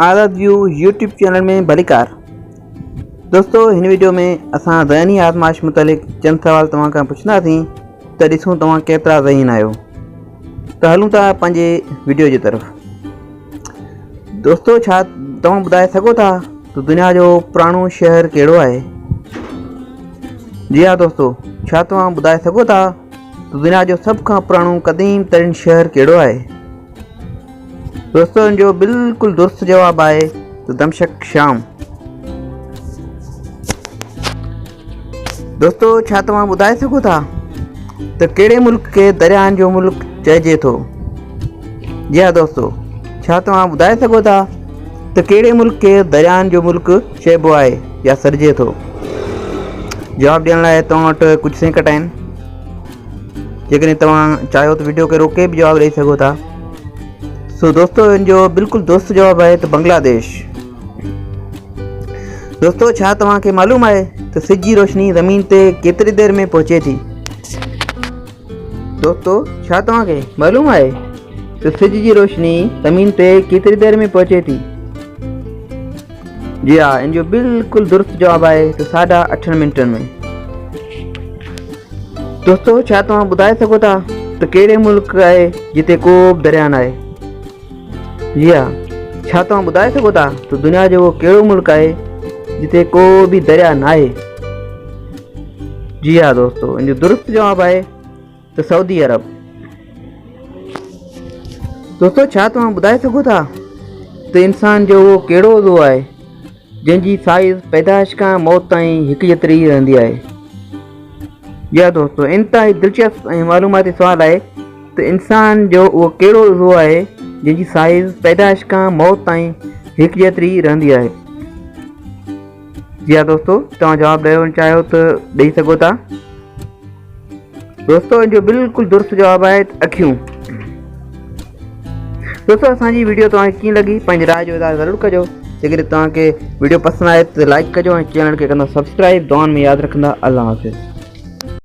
आज़ाद view YouTube channel में भलीकार। दोस्तों, हिन वीडियो में असां ज़हनी आज़माइश मुतलिक़ चंद सवाल तव्हां खां पुछंदासीं त ॾिसूं तव्हां केतिरा ज़हीन आहियो। त हलूं था पंहिंजे वीडियो जी तरफ़। दोस्तों, छा तव्हां ॿुधाए सघो था त दुनिया जो पुराणो शहर कहिड़ो आहे? जी हाँ दोस्तों, छा तव्हां ॿुधाए सघो था त दुनिया जो सभ खां पुराणो क़दीम तरीन शहर कहिड़ो आहे? दोस्तों, जो बिल्कुलु दुरुस्त जवाब आहे त दमशक शाम। दोस्तों, छा तव्हां ॿुधाए सघो था त कहिड़े मुल्क खे दरियाहनि जो मुल्क चइजे थो? जी हाँ दोस्तों, छा तव्हां ॿुधाए सघो था त कहिड़े मुल्क खे दरियाहनि जो मुल्क चइबो आहे या सॾिजे थो? जवाब ॾियण लाइ तव्हां वटि कुझु सेकंड आहिनि। जेकॾहिं तव्हां चाहियो त वीडियो खे रोके बि जवाबु ॾेई सघो था। सो दोस्तों, इन जो बिल्कुलु दुरुस्त जवाब आहे त बांग्लादेश। दोस्तों, छा तव्हांखे मालूम आहे त सिज जी रोशनी ज़मीन ते केतिरी देर में पहुचे थी? दोस्तों, छा तव्हांखे मालूम आहे त सिज जी रोशनी ज़मीन ते केतिरी देर में पहुचे थी? जी हाँ, इन जो बिल्कुलु दुरुस्त जवाब आहे त 8.5 मिंटनि में। दोस्तों, छा तव्हां ॿुधाए सघो था त कहिड़े मुल्क आहे जिते को बि दरिया न आहे? जी हाँ, छा तव्हां ॿुधाए सघो था त दुनिया जो उहो कहिड़ो मुल्क आहे जिते को बि दरिया न आहे? जी हाँ दोस्तों, इन जो दुरुस्त जवाब आहे त सऊदी अरब। दोस्तों, छा तव्हां ॿुधाए सघो था त इंसान जो उहो कहिड़ो उज़ो आहे जंहिंजी साइज़ पैदाइश खां मौत ताईं हिकु जेतिरी रहंदी आहे? जी हाँ दोस्तों, इंतहाई दिलचस्प ऐं मालूमाती सुवाल आहे त इंसान जो उहो कहिड़ो उज़ो आहे जंहिंजी साइज़ पैदाइश खां मौत ताईं हिकु जेतिरी रहंदी आहे? जी हाँ दोस्तों, तव्हां जवाबु ॾियणु चाहियो त ॾेई सघो था। दोस्तों, इन जो बिल्कुलु दुरुस्त जवाबु आहे अखियूं। दोस्तों, असांजी वीडियो तव्हांखे कीअं लॻी पंहिंजी राय जो इज़हार ज़रूरु कजो। जेकॾहिं तव्हांखे वीडियो पसंदि आहे त लाइक कजो ऐं चैनल खे कंदा सब्सक्राइब। दुआनि में यादि रखंदा। अल्लाह हाफ़िज़।